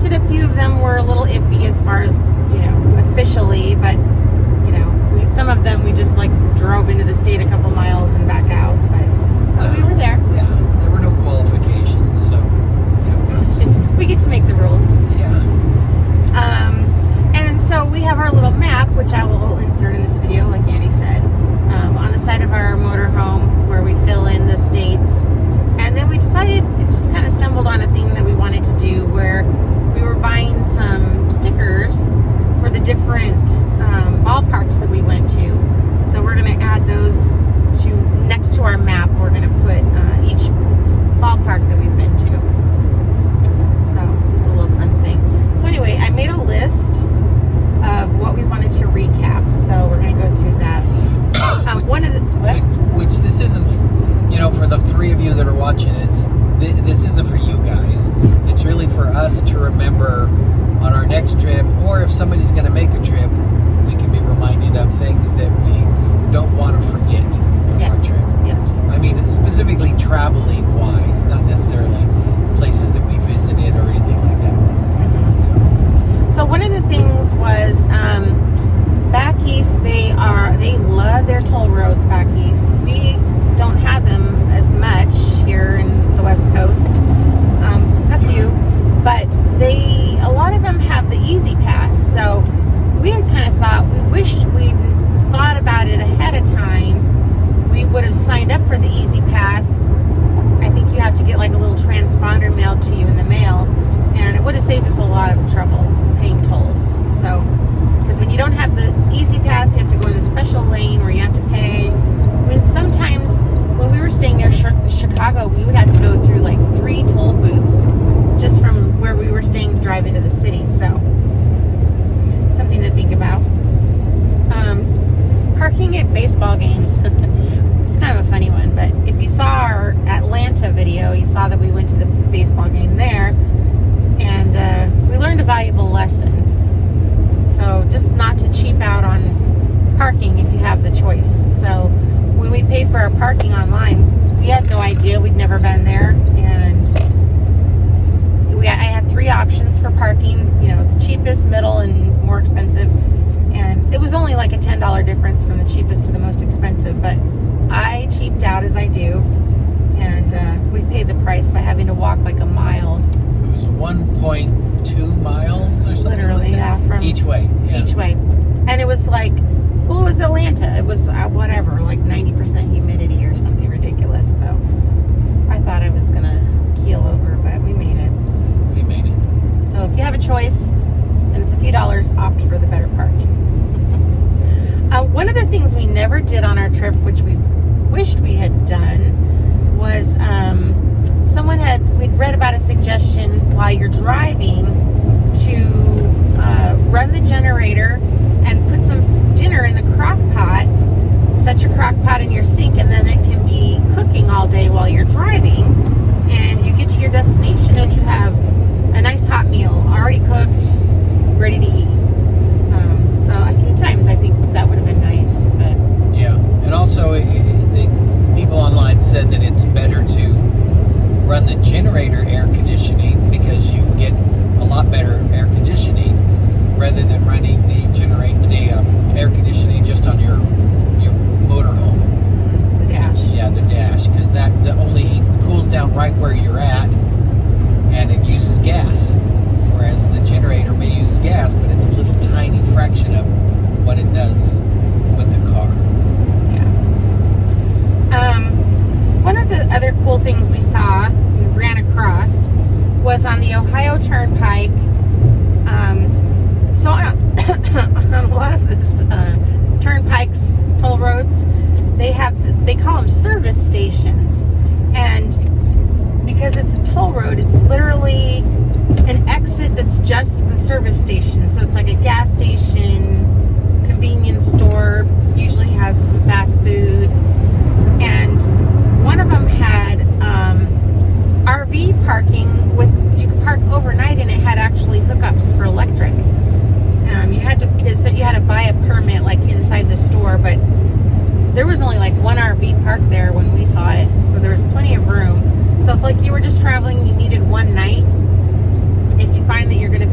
Granted, a few of them were a little iffy as far as, officially, but, some of them we just like drove into the state a couple miles and back out, but we were there. Yeah, there were no qualifications, so We get to make the rules. yeah. And so we have our little map, which I will insert in this video, like Andy said, on the side of our motorhome where we fill in the states. And then we decided, it just kind of stumbled on a thing that we wanted to do where we were buying some stickers for the different ballparks that we went to. So we're going to add those to next to our map. We're going to put each ballpark that we've been to. So just a little fun thing. So anyway, I made a list of what we wanted to recap. So we're going to go through that. One of the Which this isn't, for the three of you that are watching, this isn't for you guys. It's really for us to remember on our next trip, or if somebody's going to make a trip, we can be reminded of things that we don't want to forget from our trip. Yes. I mean, specifically traveling wise, not necessarily places that we visited or anything like that. So one of the things was back east, they love their toll roads back east. We don't have them as much here in the West Coast. A few, but a lot of them have the Easy Pass. So we had kind of thought, we wished we'd thought about it ahead of time. We would have signed up for the Easy Pass. I think you have to get like a little transponder mailed to you in the mail, and it would have saved us a lot of trouble paying tolls. So, because when you don't have the Easy Pass, you have to go in the special lane where you have to pay. I mean, sometimes when we were staying near Chicago, we would have to go through like 3 toll booths just from where we were staying to drive into the city. So, something to think about. Parking at baseball games. It's kind of a funny one, but if you saw our Atlanta video, you saw that we went to the baseball game there, and we learned a valuable lesson. So just not to cheap out on parking if you have the choice. So when we paid for our parking online, we had no idea. We'd never been there, and I had 3 options for parking. The cheapest, middle, and more expensive. And it was only like a $10 difference from the cheapest to the most expensive, but I cheaped out as I do, and we paid the price by having to walk like a mile. It was 1.2 miles or something. Literally, like that. yeah, from each way. Yeah. Each way. And it was like, it was Atlanta. It was whatever, like 90% humidity or something ridiculous. So I thought I was gonna keel over, but we made it. We made it. So if you have a choice, and it's a few dollars, opt for the better parking. One of the things we never did on our trip, which we wished we had done, was we'd read about a suggestion while you're driving to run the generator and put some dinner in the crock pot, set your crock pot in your sink, and then it can be cooking all day while you're driving, and you get to your destination and you have a nice hot meal already cooked, ready to eat. So a few times I think that would have been nice. But yeah, and also the people online said that it's better to run the generator air conditioning because you get a lot better air conditioning rather than running the air conditioning just on your motorhome. The dash. Yeah, the dash, because that only cools down right where you're at, and it uses gas. Whereas the generator may use gas, but it's a little tiny fraction of what it does with the car. Yeah. One of the other cool things we ran across, was on the Ohio Turnpike. So on a lot of this turnpikes, toll roads, they call them service stations, and because it's a toll road, it's literally an exit that's just the service station. So it's like a gas station, convenience store, usually has some fast food, and one of them had RV parking you could park overnight, and it had actually hookups for electric. It said you had to buy a permit like inside the store, but there was only like one RV parked there when we saw it, so there was plenty of room. So if like you were just traveling, you needed one night, if you find that you're going to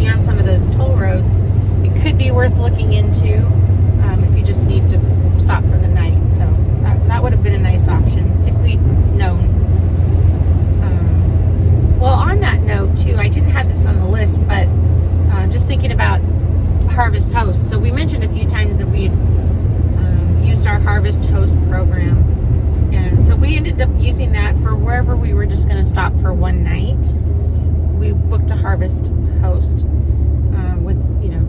Harvest Host. So we mentioned a few times that we had used our Harvest Host program. And so we ended up using that for wherever we were just going to stop for one night. We booked a Harvest Host with,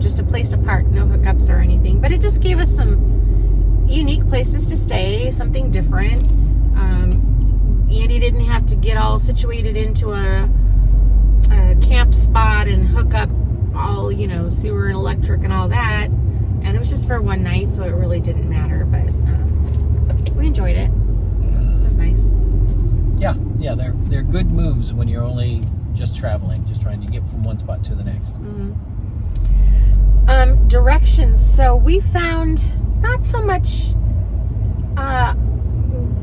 just a place to park, no hookups or anything. But it just gave us some unique places to stay, something different. Andy didn't have to get all situated into a camp spot and hook up all, sewer and electric and all that. And it was just for one night, so it really didn't matter. But we enjoyed it. It was nice. Yeah, they're good moves when you're only just traveling, just trying to get from one spot to the next. Mm-hmm. Directions. So we found not so much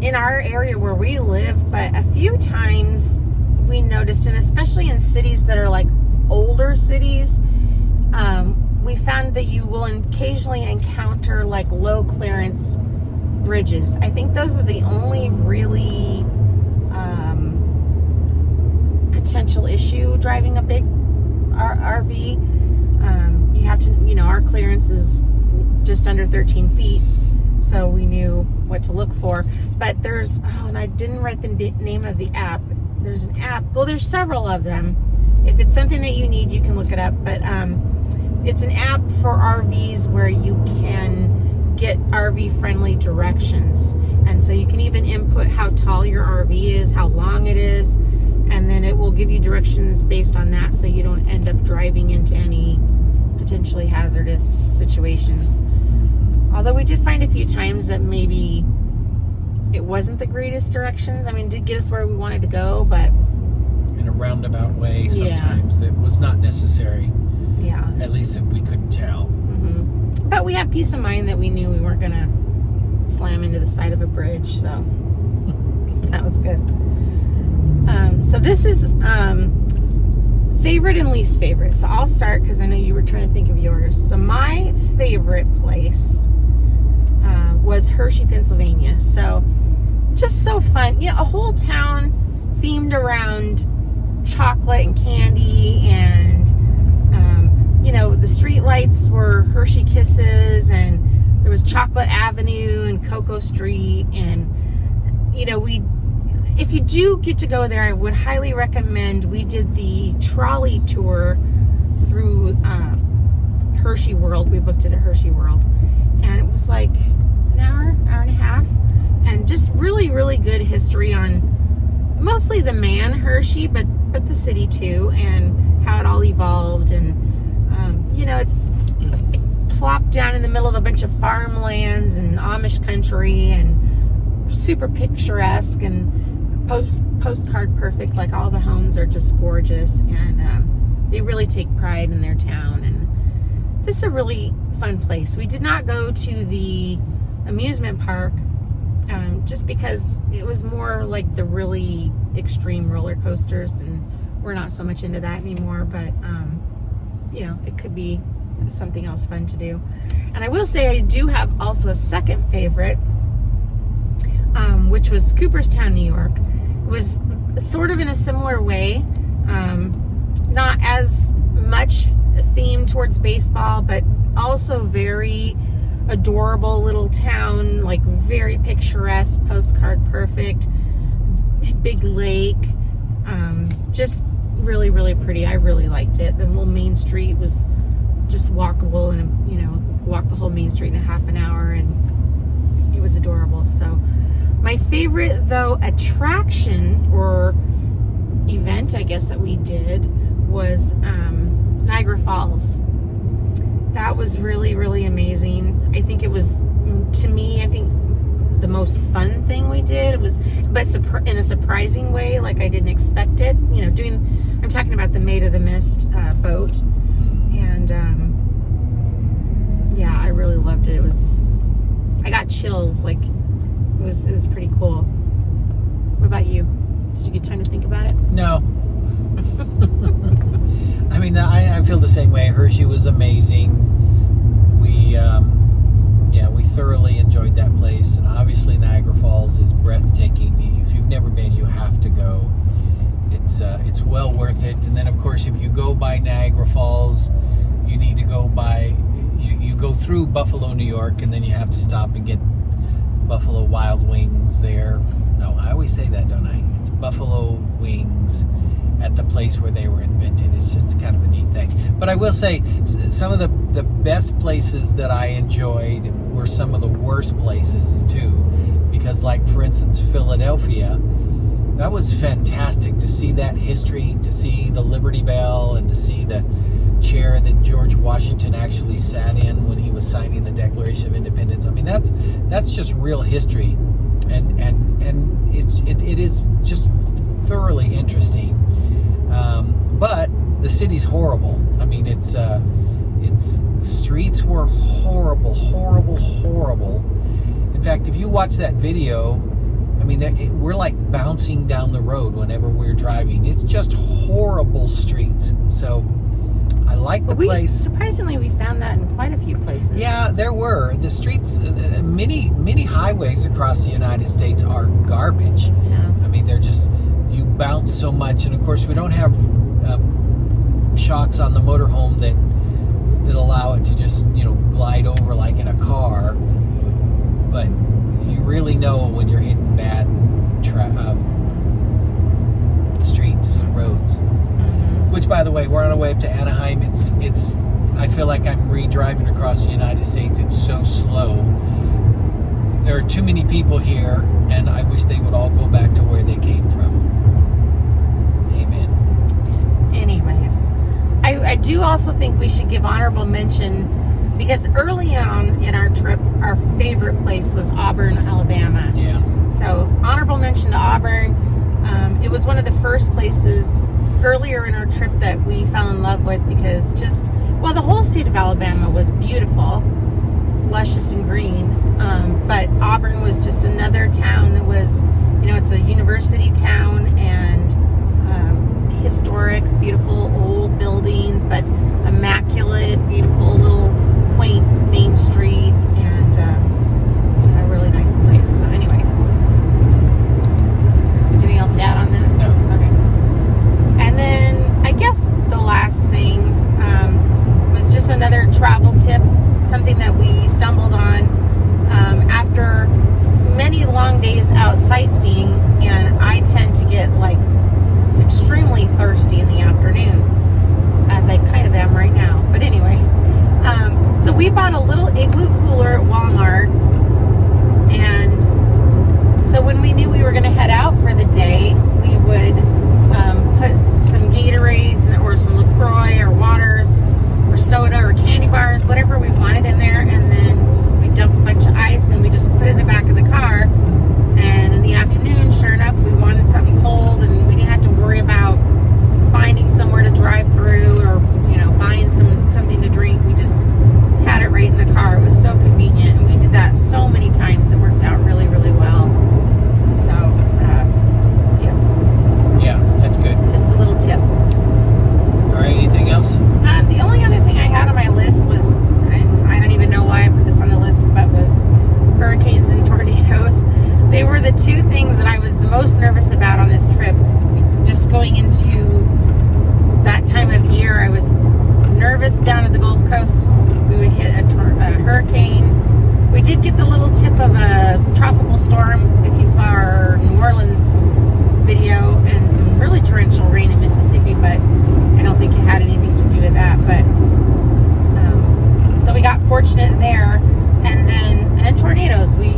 in our area where we live, but a few times we noticed, and especially in cities that are like older cities, we found that you will occasionally encounter like low clearance bridges. I think those are the only really potential issue driving a big RV. You have to, our clearance is just under 13 feet, so we knew what to look for. But there's, and I didn't write the name of the app. There's an app, well, there's several of them. If it's something that you need, you can look it up. But it's an app for RVs where you can get RV-friendly directions. And so you can even input how tall your RV is, how long it is, and then it will give you directions based on that, so you don't end up driving into any potentially hazardous situations. Although we did find a few times that maybe it wasn't the greatest directions. I mean, it did get us where we wanted to go, but in a roundabout way sometimes that was not necessary. Yeah. At least that we couldn't tell. Mm-hmm. But we had peace of mind that we knew we weren't going to slam into the side of a bridge, so that was good. So this is favorite and least favorite. So I'll start because I know you were trying to think of yours. So my favorite place was Hershey, Pennsylvania. So just so fun. A whole town themed around chocolate and candy, and the street lights were Hershey Kisses, and there was Chocolate Avenue and Cocoa Street, and if you do get to go there, I would highly recommend. We did the trolley tour through Hershey World. We booked it at Hershey World, and it was like an hour and a half, and just really, really good history on mostly the man Hershey, but the city too, and how it all evolved. And it's plopped down in the middle of a bunch of farmlands and Amish country, and super picturesque and postcard perfect. Like, all the homes are just gorgeous, and they really take pride in their town, and just a really fun place. We did not go to the amusement park just because it was more like the really extreme roller coasters, and we're not so much into that anymore. But it could be something else fun to do. And I will say I do have also a second favorite, which was Cooperstown, New York. It was sort of in a similar way, not as much themed towards baseball, but also very adorable little town, like very picturesque, postcard perfect, big lake, just really, really pretty. I really liked it. The little main street was just walkable, and you could walk the whole main street in a half an hour, and it was adorable. So my favorite, though, attraction or event, I guess, that we did was Niagara Falls. That was really, really amazing. I think it was, to me, the most fun thing we did. It was, but in a surprising way, like I didn't expect it. I'm talking about the Maid of the Mist boat, and I really loved it. I got chills. Like, it was pretty cool. What about you? Did you get time to think about it? No. I mean, I feel the same way. Hershey was amazing. We thoroughly enjoyed that place, and obviously Niagara Falls is breathtaking. If you've never been, you have to go. It's well worth it. And then, of course, if you go by Niagara Falls, you need to go by through Buffalo, New York, and then you have to stop and get Buffalo Wild Wings there. No, I always say that, don't I? It's Buffalo Wings at the place where they were invented. It's just kind of a neat thing. But I will say, some of the best places that I enjoyed were some of the worst places too. Because, like, for instance, Philadelphia, that was fantastic to see that history, to see the Liberty Bell, and to see the chair that George Washington actually sat in when he was signing the Declaration of Independence. I mean, that's just real history, and it is just thoroughly interesting. But the city's horrible. I mean, its streets were horrible. In fact, if you watch that video, I mean, we're like bouncing down the road whenever we're driving. It's just horrible streets. So I like the place. Surprisingly, we found that in quite a few places. Yeah, there were. The streets, many highways across the United States are garbage. Yeah. I mean, they're just, you bounce so much. And of course, we don't have shocks on the motorhome that allow it to just, glide over like in a car. But you really know when you're hitting bad streets, roads. Mm-hmm. Which, by the way, we're on our way up to Anaheim. It's. I feel like I'm re-driving across the United States. It's so slow. There are too many people here, and I wish they would all go back to where they came from. Amen. Anyways, I do also think we should give honorable mention, because early on in our trip, our favorite place was Auburn, Alabama. Yeah. So, honorable mention to Auburn. It was one of the first places earlier in our trip that we fell in love with, because the whole state of Alabama was beautiful, luscious and green. But Auburn was just another town that was, it's a university town, and historic, beautiful old buildings, but immaculate, beautiful little quaint main street, and a really nice place. So anyway, anything else to add on that? No. Okay. And then I guess the last thing was just another travel tip, something that we stumbled on after many long days out sightseeing, and I tend to get extremely thirsty in the afternoon, as I kind of am right now. But anyway, so we bought a little igloo cooler at Walmart, and so when we knew we were going to head out for the day, we would put some Gatorades or some LaCroix or waters or soda or candy bars, whatever we wanted in there, and then we dump a bunch of ice and we just put it in the back of the car. And in the afternoon, sure enough, we wanted something cold, and we didn't have to worry about finding somewhere to drive through or buying something to drink. We just had it right in the car. It was so convenient, and we did that so many times. It worked out really, really well. So Yeah, that's good. just a little tip. All right, anything else? The only other thing I had on my list was, I don't even know why I put this on the list, but was hurricanes and tornadoes. They were the two things that I was the most nervous about on this trip. Just going into that time of year, I was nervous down at the Gulf Coast. We would hit a hurricane. We did get the little tip of a tropical storm, if you saw our New Orleans video, and some really torrential rain in Mississippi, but I don't think it had anything to do with that. But so we got fortunate there. And then tornadoes. We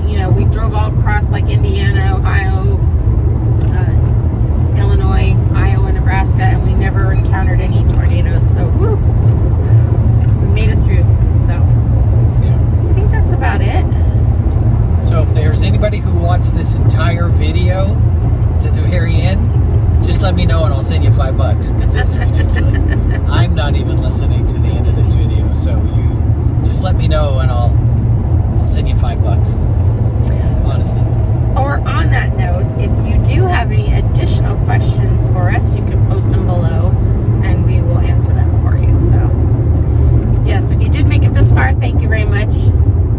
drove all across Indiana, Ohio, Illinois, Iowa, Nebraska, and we never encountered any tornadoes. So, woo, we made it through. So, Yeah. I think that's about it. So if there's anybody who watched this entire video to the very end, just let me know and I'll send you $5, because this is ridiculous. I'm not even listening to the end of this video, so you just let me know and I'll send you $5. Honestly. Or on that note, if you do have any additional questions for us, you can post them below and we will answer them for you. So, yes, if you did make it this far, thank you very much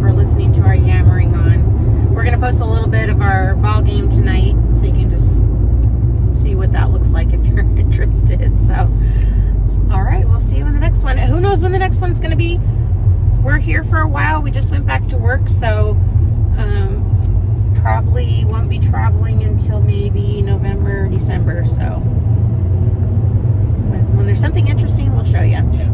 for listening to our yammering on. We're going to post a little bit of our ball game tonight, so you can just see what that looks like if you're interested. So, all right, we'll see you in the next one. Who knows when the next one's going to be? we're here for a while. We just went back to work, so probably won't be traveling until maybe November or December. So when there's something interesting, we'll show you. Yeah.